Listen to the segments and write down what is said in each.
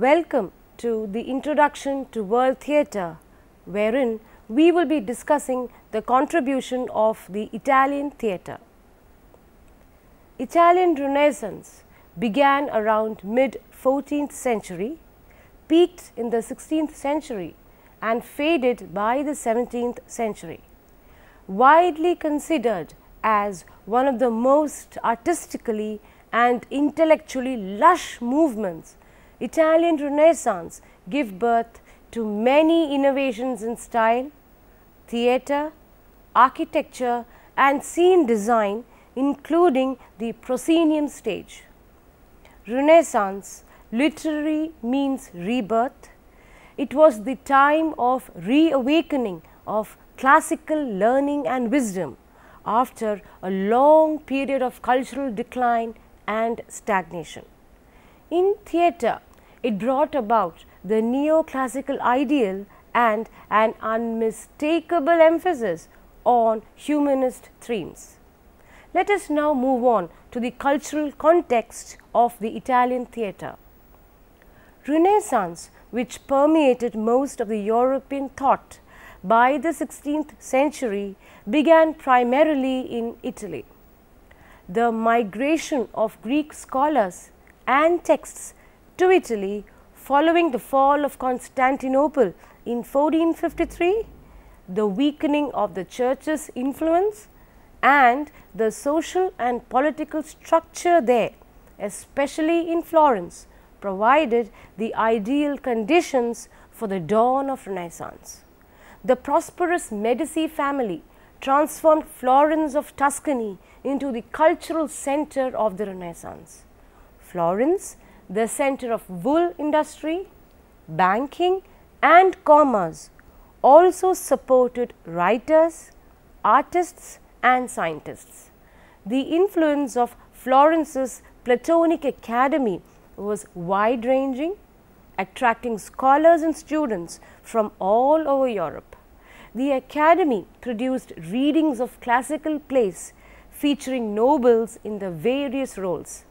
Welcome to the Introduction to World Theatre, wherein we will be discussing the contribution of the Italian theatre. Italian Renaissance began around mid-14th century, peaked in the 16th century and faded by the 17th century. Widely considered as one of the most artistically and intellectually lush movements, Italian Renaissance gave birth to many innovations in style, theatre, architecture and scene design, including the proscenium stage. Renaissance literally means rebirth. It was the time of reawakening of classical learning and wisdom after a long period of cultural decline and stagnation. In theatre, it brought about the neoclassical ideal and an unmistakable emphasis on humanist themes. Let us now move on to the cultural context of the Italian theatre. Renaissance, which permeated most of the European thought by the 16th century, began primarily in Italy. The migration of Greek scholars and texts to Italy following the fall of Constantinople in 1453, the weakening of the Church's influence and the social and political structure there, especially in Florence, provided the ideal conditions for the dawn of Renaissance. The prosperous Medici family transformed Florence of Tuscany into the cultural center of the Renaissance. Florence, the center of wool industry, banking and commerce, also supported writers, artists and scientists. The influence of Florence's Platonic Academy was wide-ranging, attracting scholars and students from all over Europe. The Academy produced readings of classical plays featuring nobles in the various roles.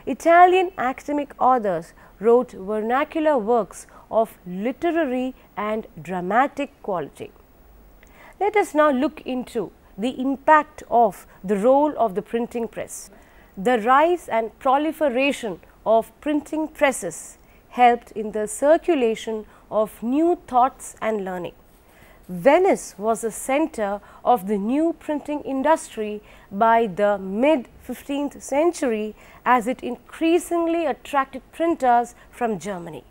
Italian academic authors wrote vernacular works of literary and dramatic quality. Let us now look into the impact of the role of the printing press. The rise and proliferation of printing presses helped in the circulation of new thoughts and learning. Venice was the center of the new printing industry by the mid-15th century as it increasingly attracted printers from Germany.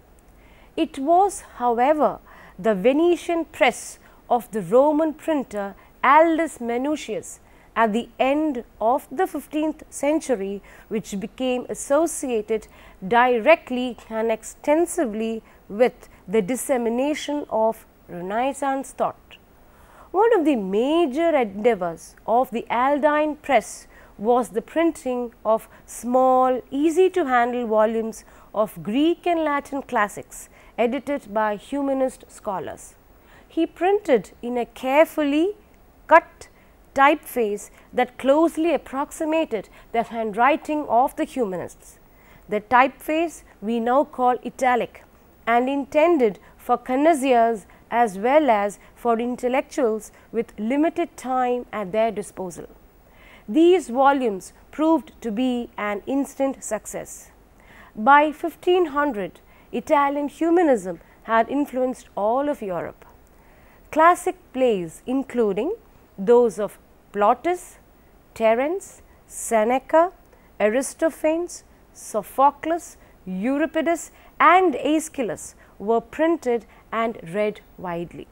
It was, however, the Venetian press of the Roman printer Aldus Manutius at the end of the 15th century which became associated directly and extensively with the dissemination of Renaissance thought. One of the major endeavors of the Aldine press was the printing of small, easy to handle volumes of Greek and Latin classics edited by humanist scholars. He printed in a carefully cut typeface that closely approximated the handwriting of the humanists. The typeface we now call italic and intended for connoisseurs as well as for intellectuals with limited time at their disposal. These volumes proved to be an instant success. By 1500, Italian humanism had influenced all of Europe. Classic plays including those of Plautus, Terence, Seneca, Aristophanes, Sophocles, Euripides and Aeschylus were printed and read widely.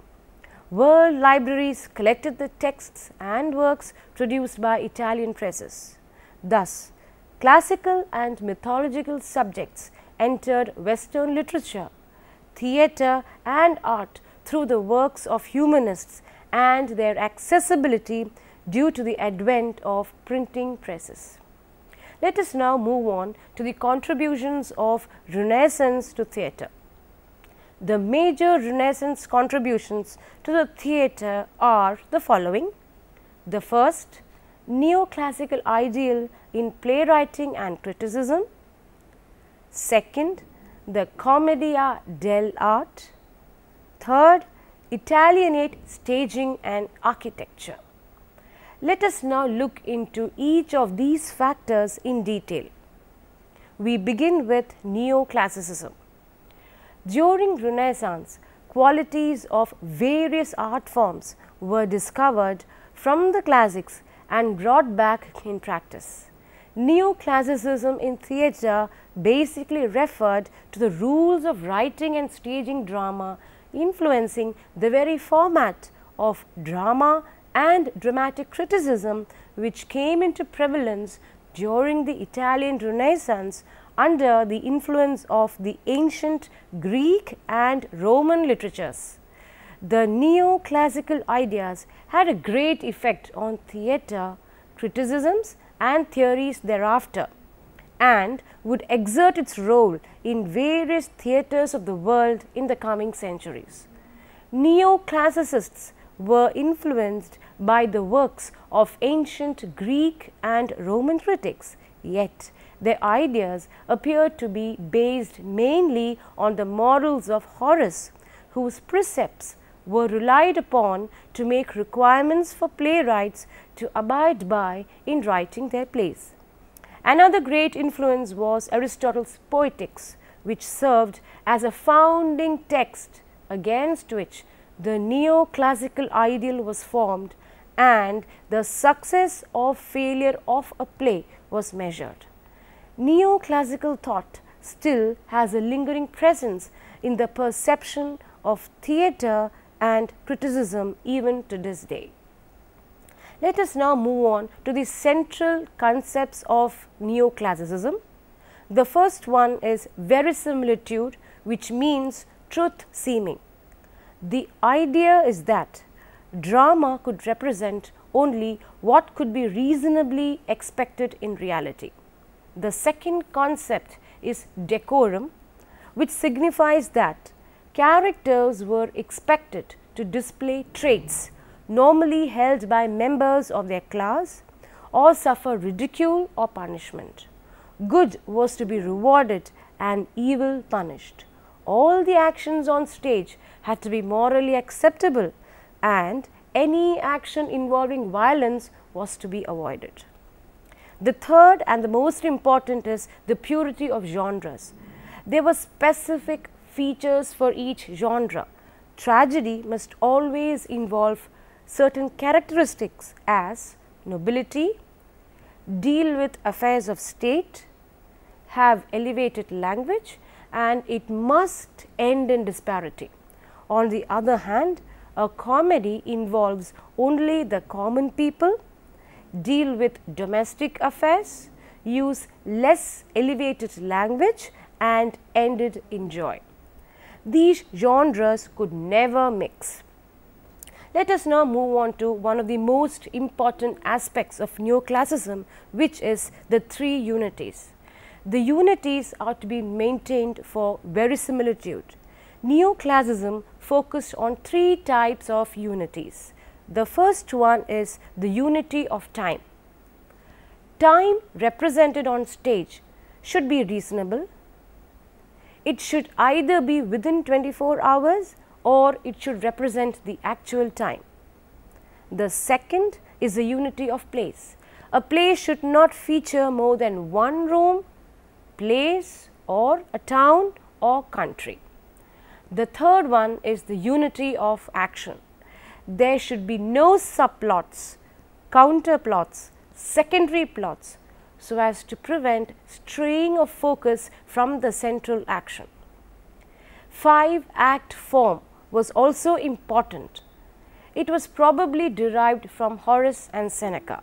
World libraries collected the texts and works produced by Italian presses. Thus, classical and mythological subjects entered Western literature, theatre and art through the works of humanists and their accessibility due to the advent of printing presses. Let us now move on to the contributions of Renaissance to theatre. The major Renaissance contributions to the theatre are the following. The first, neoclassical ideal in playwriting and criticism. Second, the Commedia dell'arte. Third, Italianate staging and architecture. Let us now look into each of these factors in detail. We begin with Neoclassicism. During Renaissance, qualities of various art forms were discovered from the classics and brought back in practice. Neoclassicism in theatre basically referred to the rules of writing and staging drama, influencing the very format of drama and dramatic criticism which came into prevalence during the Italian Renaissance under the influence of the ancient Greek and Roman literatures. The neoclassical ideas had a great effect on theatre criticisms and theories thereafter, and would exert its role in various theatres of the world in the coming centuries. Neoclassicists were influenced by the works of ancient Greek and Roman critics, yet their ideas appeared to be based mainly on the morals of Horace, whose precepts were relied upon to make requirements for playwrights to abide by in writing their plays. Another great influence was Aristotle's Poetics, which served as a founding text against which the neoclassical ideal was formed, and the success or failure of a play was measured. Neoclassical thought still has a lingering presence in the perception of theatre and criticism even to this day. Let us now move on to the central concepts of neoclassicism. The first one is verisimilitude, which means truth seeming. The idea is that drama could represent only what could be reasonably expected in reality. The second concept is decorum, which signifies that characters were expected to display traits normally held by members of their class or suffer ridicule or punishment. Good was to be rewarded and evil punished. All the actions on stage had to be morally acceptable, and any action involving violence was to be avoided. The third and the most important is the purity of genres. There were specific features for each genre. Tragedy must always involve certain characteristics as nobility, deal with affairs of state, have elevated language, and it must end in disparity. On the other hand, a comedy involves only the common people, deal with domestic affairs, use less elevated language, and ended in joy. These genres could never mix. Let us now move on to one of the most important aspects of neoclassicism, which is the three unities. The unities are to be maintained for verisimilitude. Neoclassicism focused on three types of unities. The first one is the unity of time. Time represented on stage should be reasonable. It should either be within 24 hours or it should represent the actual time. The second is the unity of place. A play should not feature more than one room, place, or a town or country. The third one is the unity of action. There should be no subplots, counterplots, secondary plots, so as to prevent straying of focus from the central action. 5-act form was also important. It was probably derived from Horace and Seneca.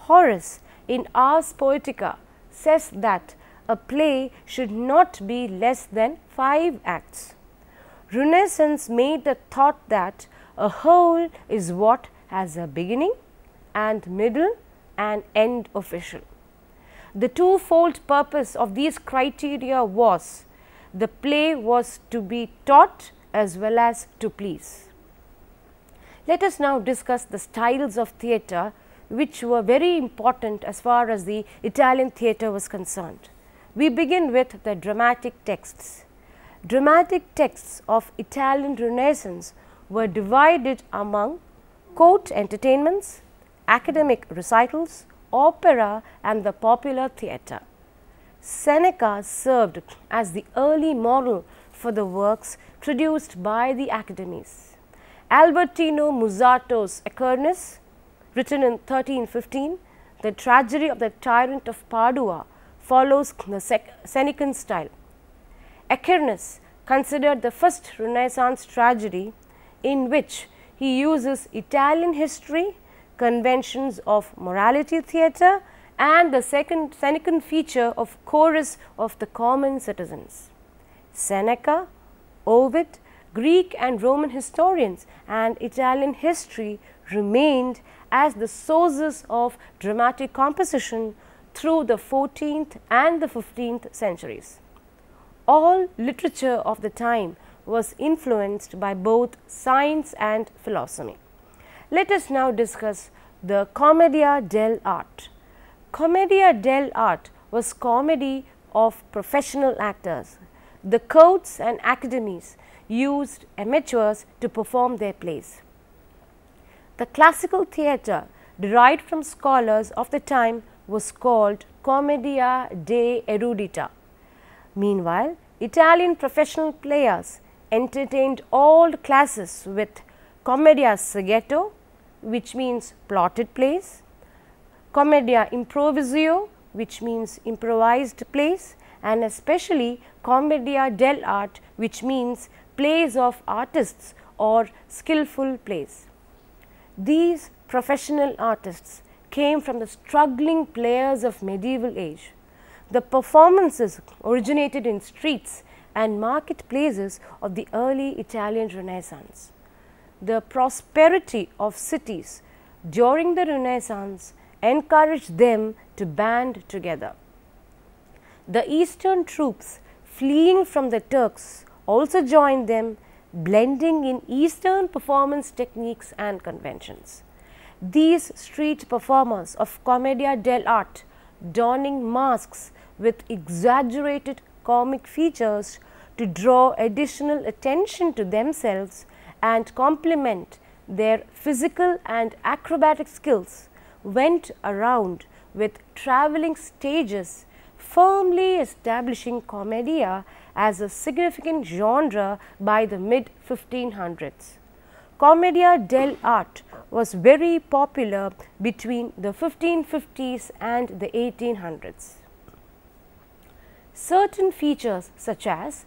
Horace in Ars Poetica says that a play should not be less than 5 acts. Renaissance made the thought that a whole is what has a beginning and middle and end official. The twofold purpose of these criteria was the play was to be taught as well as to please. Let us now discuss the styles of theatre which were very important as far as the Italian theatre was concerned. We begin with the dramatic texts. Dramatic texts of Italian Renaissance were divided among court entertainments, academic recitals, opera and the popular theatre. Seneca served as the early model for the works produced by the academies. Albertino Muzzato's Acharnes, written in 1315, the tragedy of the tyrant of Padua, follows the Senecan style. Acharnes, considered the first Renaissance tragedy in which he uses Italian history, conventions of morality theatre and the Senecan feature of chorus of the common citizens. Seneca, Ovid, Greek and Roman historians and Italian history remained as the sources of dramatic composition through the 14th and the 15th centuries. All literature of the time was influenced by both science and philosophy. Let us now discuss the Commedia dell'arte. Commedia dell'arte was comedy of professional actors. The courts and academies used amateurs to perform their plays. The classical theatre derived from scholars of the time was called Commedia de erudita. Meanwhile, Italian professional players entertained all classes with Commedia segreto, which means plotted plays, Commedia improvisio, which means improvised plays, and especially Commedia dell'arte, which means plays of artists or skillful plays. These professional artists came from the struggling players of medieval age. The performances originated in streets and marketplaces of the early Italian Renaissance. The prosperity of cities during the Renaissance encouraged them to band together. The eastern troops fleeing from the Turks also joined them, blending in eastern performance techniques and conventions. These street performers of Commedia dell'arte, donning masks with exaggerated comic features to draw additional attention to themselves and complement their physical and acrobatic skills, went around with travelling stages, firmly establishing commedia as a significant genre by the mid-1500s. Commedia dell'arte was very popular between the 1550s and the 1800s. Certain features such as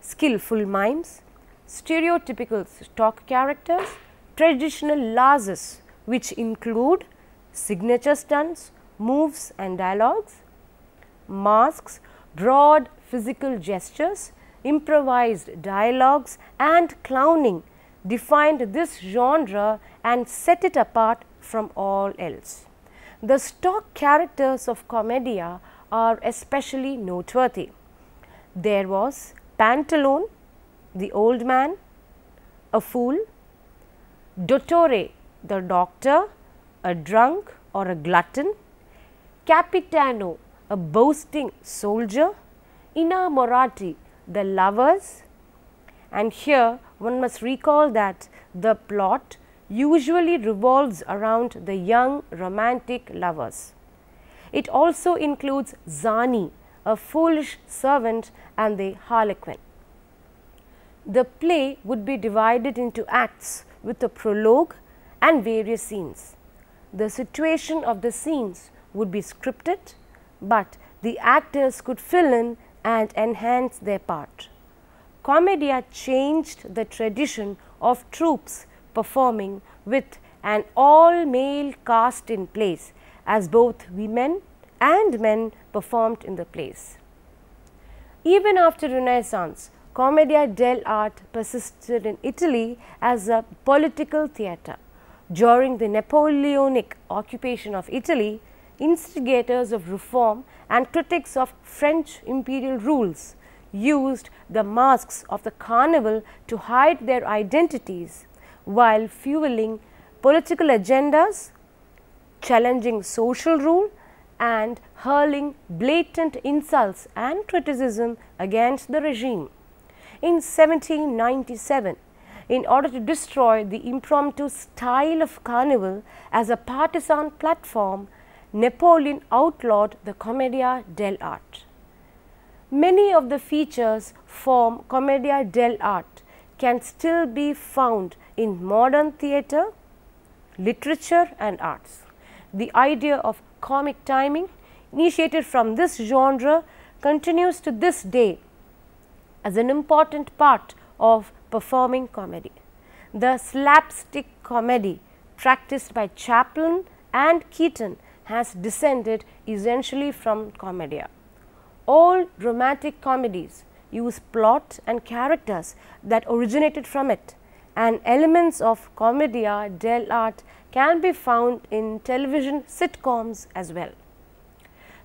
skillful mimes, stereotypical stock characters, traditional lazes, which include signature stunts, moves and dialogues, masks, broad physical gestures, improvised dialogues and clowning defined this genre and set it apart from all else. The stock characters of Commedia are especially noteworthy. There was Pantalone, the old man, a fool, Dottore, the doctor, a drunk or a glutton, Capitano, a boasting soldier, Innamorati, the lovers, and here one must recall that the plot usually revolves around the young romantic lovers. It also includes Zani, a foolish servant, and the harlequin. The play would be divided into acts with a prologue and various scenes. The situation of the scenes would be scripted, but the actors could fill in and enhance their part. Commedia changed the tradition of troupes performing with an all-male cast in plays, as both women and men performed in the plays. Even after Renaissance, Commedia dell'arte persisted in Italy as a political theatre. During the Napoleonic occupation of Italy, instigators of reform and critics of French imperial rules used the masks of the carnival to hide their identities while fueling political agendas, challenging social rule and hurling blatant insults and criticism against the regime. In 1797, in order to destroy the impromptu style of carnival as a partisan platform, Napoleon outlawed the Commedia dell'arte. Many of the features from Commedia dell'arte can still be found in modern theatre, literature and arts. The idea of comic timing, initiated from this genre, continues to this day as an important part of performing comedy. The slapstick comedy practiced by Chaplin and Keaton has descended essentially from Commedia. All romantic comedies use plot and characters that originated from it, and elements of Commedia dell'arte can be found in television sitcoms as well.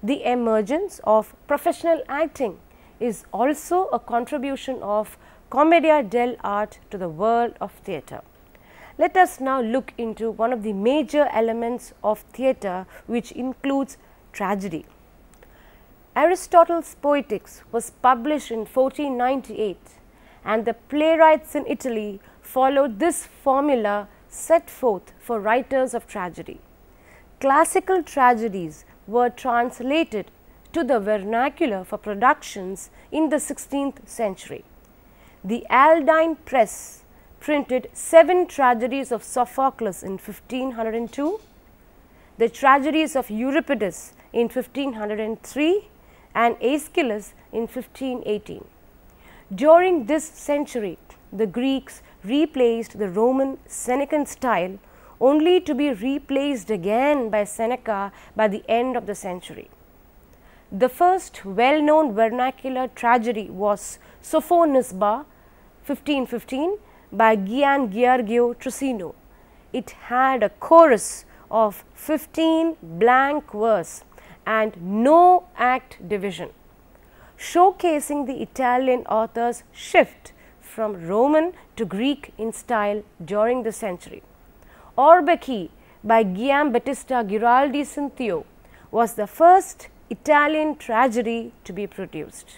The emergence of professional acting is also a contribution of Commedia dell'arte to the world of theatre. Let us now look into one of the major elements of theatre, which includes tragedy. Aristotle's Poetics was published in 1498, and the playwrights in Italy followed this formula set forth for writers of tragedy. Classical tragedies were translated to the vernacular for productions in the 16th century. The Aldine Press printed 7 tragedies of Sophocles in 1502, the tragedies of Euripides in 1503, and Aeschylus in 1518. During this century, the Greeks replaced the Roman Senecan style, only to be replaced again by Seneca by the end of the century. The first well-known vernacular tragedy was Sophonisba 1515 by Gian Giorgio Trissino. It had a chorus of 15 blank verse and no act division, showcasing the Italian author's shift from Roman to Greek in style during the century. Orbecchi by Giambattista Giraldi Cinthio was the first Italian tragedy to be produced.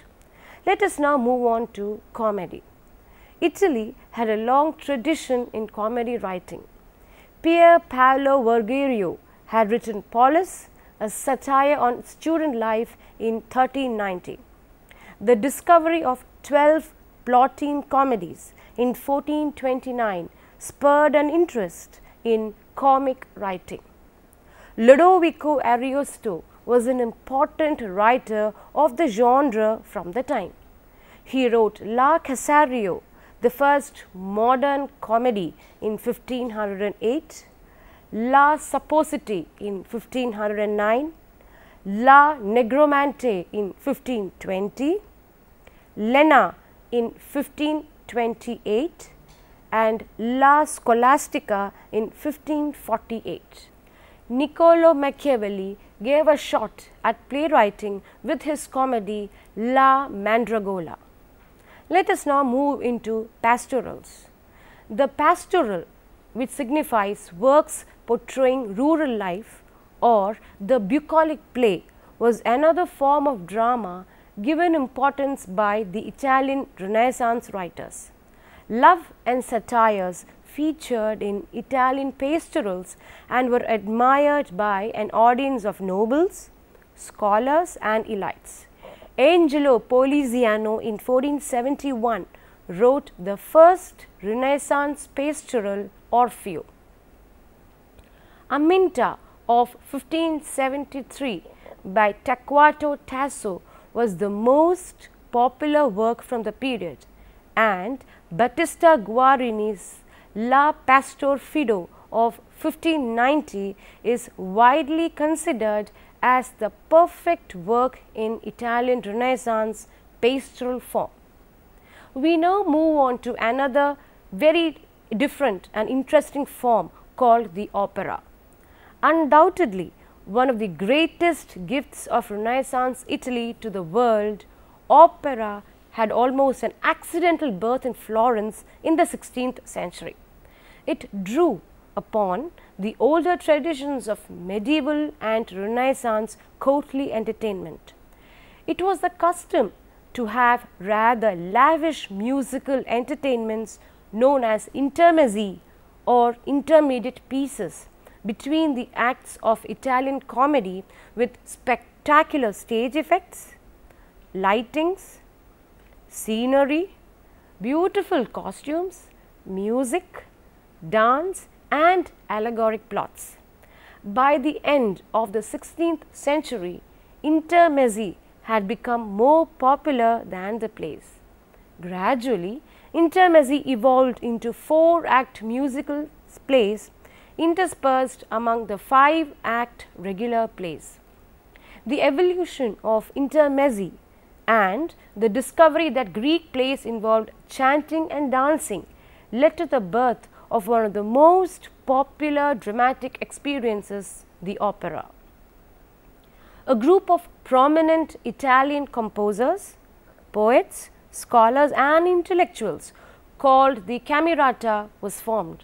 Let us now move on to comedy. Italy had a long tradition in comedy writing. Pier Paolo Vergerio had written Polis, a satire on student life, in 1390. The discovery of 12 plotting comedies in 1429 spurred an interest in comic writing. Lodovico Ariosto was an important writer of the genre from the time. He wrote La Casario, the first modern comedy, in 1508, La Suppositi in 1509, La Negromante in 1520, Lena in 1528 and La Scholastica in 1548. Niccolo Machiavelli gave a shot at playwriting with his comedy La Mandragola. Let us now move into pastorals. The pastoral, which signifies works portraying rural life, or the bucolic play, was another form of drama given importance by the Italian Renaissance writers. Love and satires featured in Italian pastorals and were admired by an audience of nobles, scholars and elites. Angelo Poliziano in 1471 wrote the first Renaissance pastoral, Orfeo. Aminta of 1573 by Torquato Tasso was the most popular work from the period, and Battista Guarini's La Pastor Fido of 1590 is widely considered as the perfect work in Italian Renaissance pastoral form. We now move on to another very different and interesting form called the opera. Undoubtedly, one of the greatest gifts of Renaissance Italy to the world, opera had almost an accidental birth in Florence in the 16th century. It drew upon the older traditions of medieval and Renaissance courtly entertainment. It was the custom to have rather lavish musical entertainments known as intermezzi or intermediate pieces between the acts of Italian comedy with spectacular stage effects, lightings, scenery, beautiful costumes, music, dance and allegoric plots. By the end of the 16th century, intermezzi had become more popular than the plays. Gradually, intermezzi evolved into 4-act musical plays interspersed among the 5-act regular plays. The evolution of intermezzi and the discovery that Greek plays involved chanting and dancing led to the birth of one of the most popular dramatic experiences, the opera. A group of prominent Italian composers, poets, scholars and intellectuals called the Camerata was formed.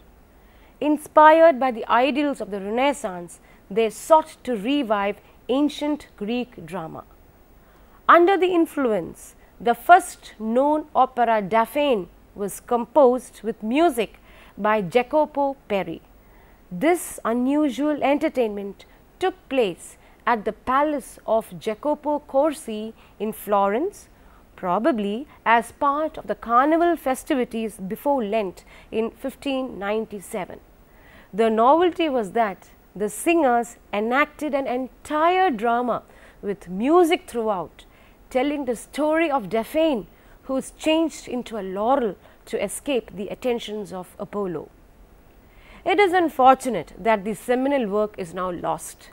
Inspired by the ideals of the Renaissance, they sought to revive ancient Greek drama. Under the influence, the first known opera Daphne was composed with music by Jacopo Peri. This unusual entertainment took place at the palace of Jacopo Corsi in Florence, probably as part of the carnival festivities before Lent in 1597. The novelty was that the singers enacted an entire drama with music throughout, telling the story of Daphne, who is changed into a laurel to escape the attentions of Apollo. It is unfortunate that the seminal work is now lost.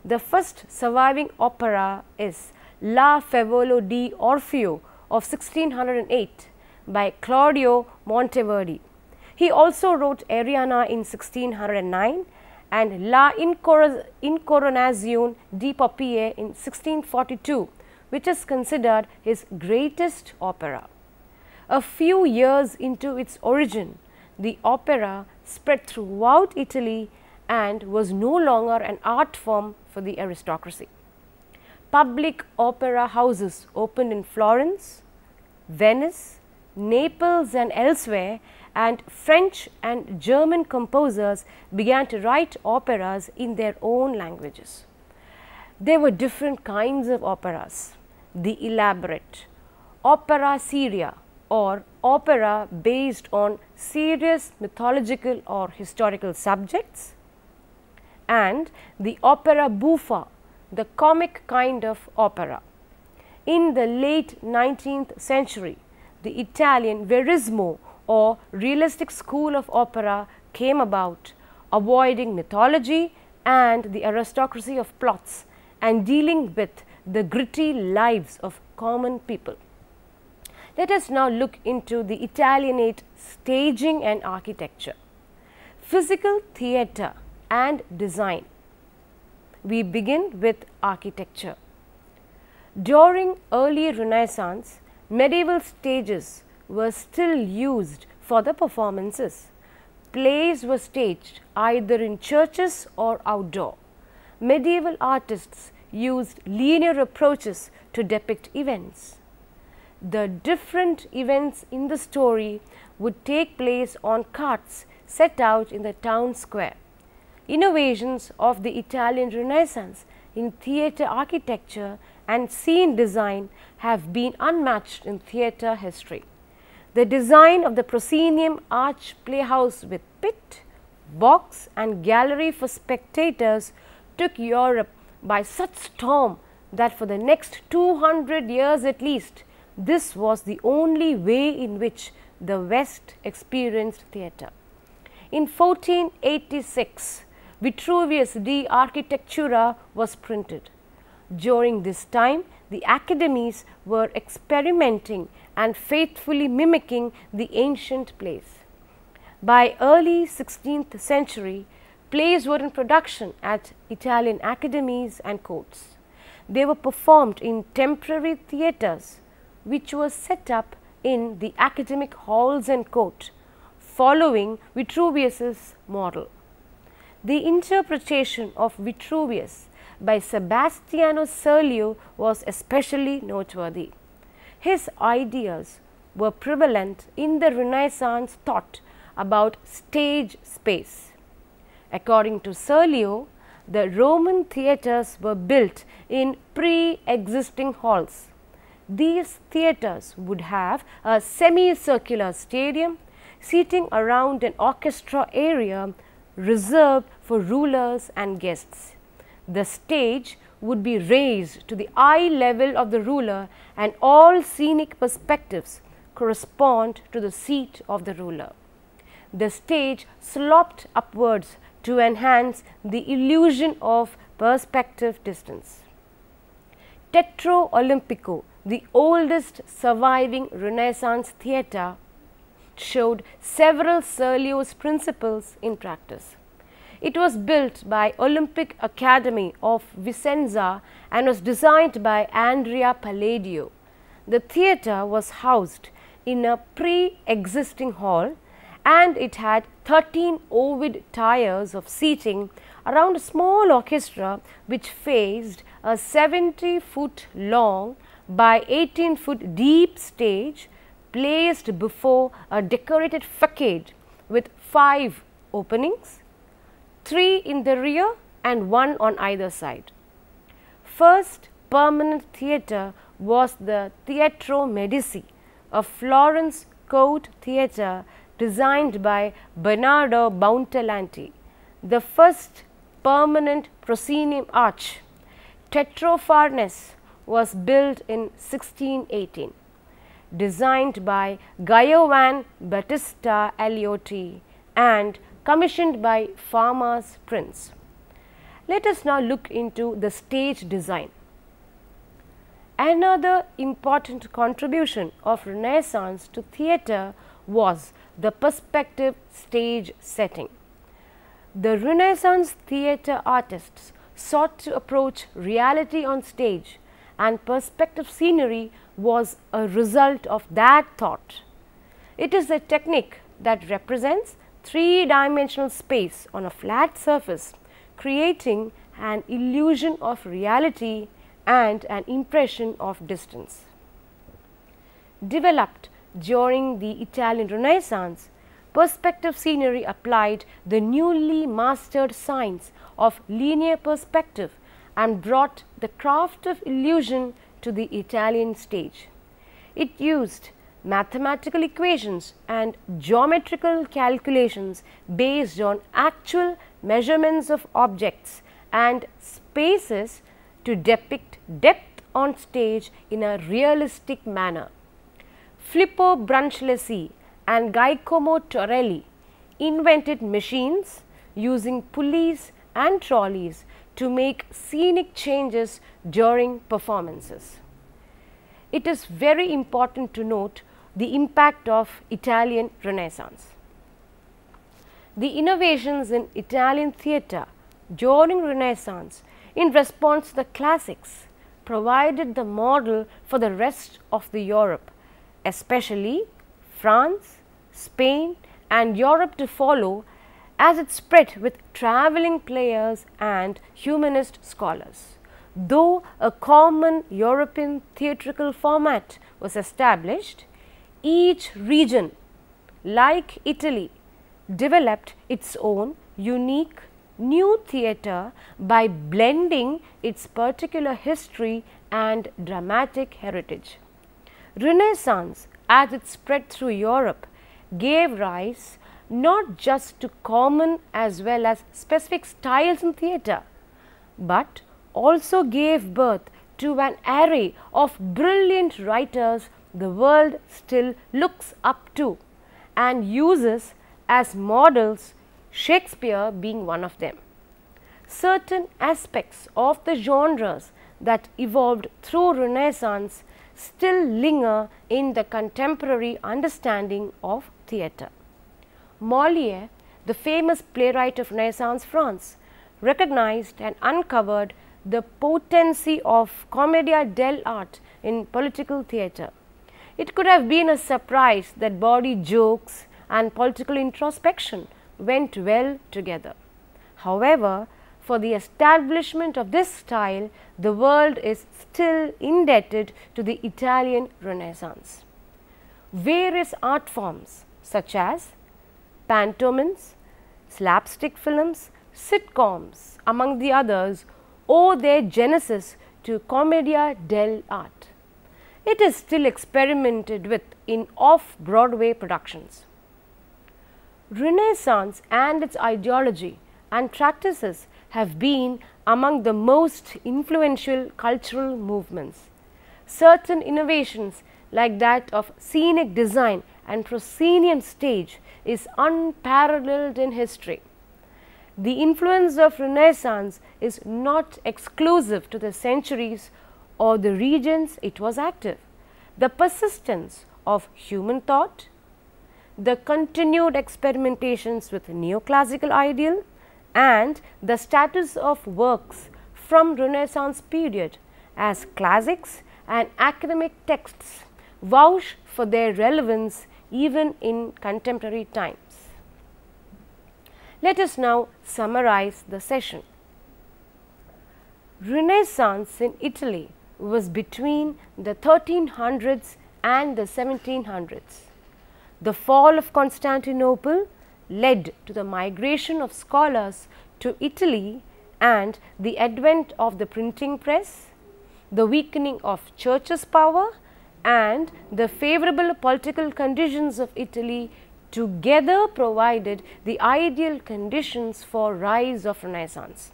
The first surviving opera is La Favolo di Orfeo of 1608 by Claudio Monteverdi. He also wrote Arianna in 1609 and La Incoronazione di Poppee in 1642, which is considered his greatest opera. A few years into its origin, the opera spread throughout Italy and was no longer an art form for the aristocracy. Public opera houses opened in Florence, Venice, Naples and elsewhere, and French and German composers began to write operas in their own languages. There were different kinds of operas: the elaborate, opera seria or opera based on serious mythological or historical subjects, and the opera buffa, the comic kind of opera. In the late 19th century, the Italian verismo or realistic school of opera came about, avoiding mythology and the aristocracy of plots and dealing with the gritty lives of common people. Let us now look into the Italianate staging and architecture. Physical theatre and design. We begin with architecture. During early Renaissance, medieval stages were still used for the performances. Plays were staged either in churches or outdoor. Medieval artists used linear approaches to depict events. The different events in the story would take place on carts set out in the town square. Innovations of the Italian Renaissance in theatre architecture and scene design have been unmatched in theatre history. The design of the proscenium arch playhouse with pit, box and gallery for spectators took Europe by such storm that for the next 200 years at least, this was the only way in which the West experienced theatre. In 1486, Vitruvius' De Architectura was printed. During this time, the academies were experimenting and faithfully mimicking the ancient plays. By early 16th century, plays were in production at Italian academies and courts. They were performed in temporary theatres, which were set up in the academic halls and court, following Vitruvius's model. The interpretation of Vitruvius by Sebastiano Serlio was especially noteworthy. His ideas were prevalent in the Renaissance thought about stage space. According to Serlio, the Roman theatres were built in pre-existing halls. These theatres would have a semicircular stadium, seating around an orchestra area reserved for rulers and guests. The stage would be raised to the eye level of the ruler, and all scenic perspectives correspond to the seat of the ruler. The stage sloped upwards to enhance the illusion of perspective distance. Teatro Olimpico, the oldest surviving Renaissance theatre, showed several Serlio's principles in practice. It was built by Olympic Academy of Vicenza and was designed by Andrea Palladio. The theatre was housed in a pre-existing hall, and it had 13 Ovid tiers of seating around a small orchestra which faced a 70-foot long by 18-foot deep stage placed before a decorated facade with 5 openings, 3 in the rear and 1 on either side. First permanent theatre was the Teatro Medici, a Florence court theatre designed by Bernardo Buontalenti. The first permanent proscenium arch, Teatro Farnese, was built in 1618, designed by Giovan Battista Aliotti and commissioned by Fama's Prince. Let us now look into the stage design. Another important contribution of Renaissance to theatre was the perspective stage setting. The Renaissance theatre artists sought to approach reality on stage, and perspective scenery was a result of that thought. It is a technique that represents three-dimensional space on a flat surface, creating an illusion of reality and an impression of distance. Developed during the Italian Renaissance, perspective scenery applied the newly mastered science of linear perspective and brought the craft of illusion to the Italian stage. It used mathematical equations and geometrical calculations based on actual measurements of objects and spaces to depict depth on stage in a realistic manner. Filippo Brunelleschi and Giacomo Torelli invented machines using pulleys and trolleys to make scenic changes during performances. It is very important to note the impact of Italian Renaissance. The innovations in Italian theatre during Renaissance in response to the classics provided the model for the rest of the Europe, especially France, Spain and Europe to follow as it spread with travelling players and humanist scholars. Though a common European theatrical format was established, each region, like Italy, developed its own unique new theatre by blending its particular history and dramatic heritage. Renaissance, as it spread through Europe, gave rise not just to common as well as specific styles in theatre, but also gave birth to an array of brilliant writers the world still looks up to and uses as models, Shakespeare being one of them. Certain aspects of the genres that evolved through Renaissance still linger in the contemporary understanding of theatre. Molière, the famous playwright of Renaissance France, recognized and uncovered the potency of Commedia dell'arte in political theatre. It could have been a surprise that bawdy jokes and political introspection went well together. However, for the establishment of this style, the world is still indebted to the Italian Renaissance. Various art forms such as pantomimes, slapstick films, sitcoms, among the others, owe their genesis to Commedia dell'arte. It is still experimented with in off-Broadway productions. Renaissance and its ideology and practices have been among the most influential cultural movements. Certain innovations like that of scenic design and proscenium stage is unparalleled in history. The influence of Renaissance is not exclusive to the centuries or the regions it was active. The persistence of human thought, the continued experimentations with neoclassical ideal, and the status of works from Renaissance period as classics and academic texts vouch for their relevance even in contemporary times. Let us now summarize the session. Renaissance in Italy was between the 1300s and the 1700s. The fall of Constantinople led to the migration of scholars to Italy and the advent of the printing press, the weakening of church's power, and the favorable political conditions of Italy together provided the ideal conditions for rise of Renaissance.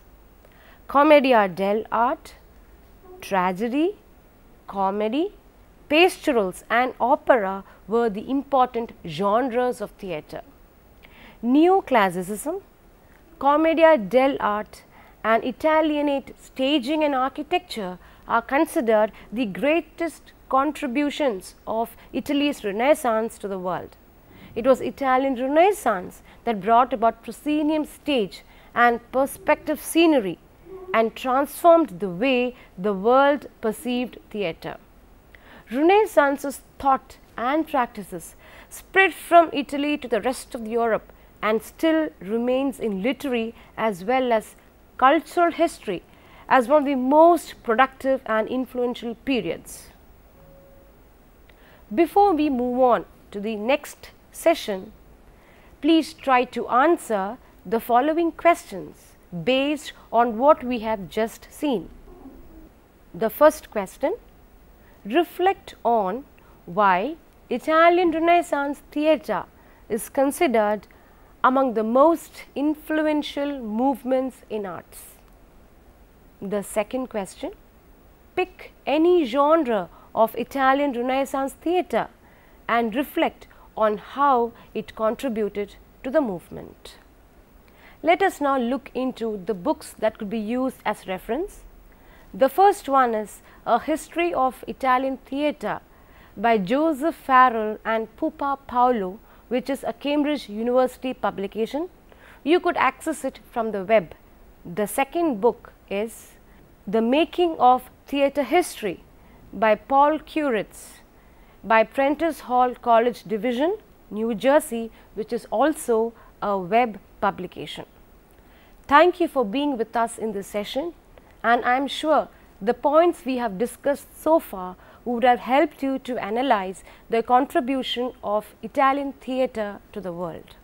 Commedia dell'arte, tragedy, comedy, pastorals and opera were the important genres of theatre. Neoclassicism, Commedia dell'arte and Italianate staging and architecture are considered the greatest contributions of Italy's Renaissance to the world. It was Italian Renaissance that brought about proscenium stage and perspective scenery and transformed the way the world perceived theatre. Renaissance's thought and practices spread from Italy to the rest of Europe and still remains in literary as well as cultural history as one of the most productive and influential periods. Before we move on to the next session, please try to answer the following questions based on what we have just seen. The first question: reflect on why Italian Renaissance theatre is considered among the most influential movements in arts. The second question: pick any genre of Italian Renaissance theatre and reflect on how it contributed to the movement. Let us now look into the books that could be used as reference. The first one is A History of Italian Theatre by Joseph Farrell and Pupa Paolo, which is a Cambridge University publication. You could access it from the web. The second book is The Making of Theatre History by Paul Kuritz by Prentice Hall College Division, New Jersey, which is also a web publication. Thank you for being with us in this session, and I am sure the points we have discussed so far would have helped you to analyze the contribution of Italian theatre to the world.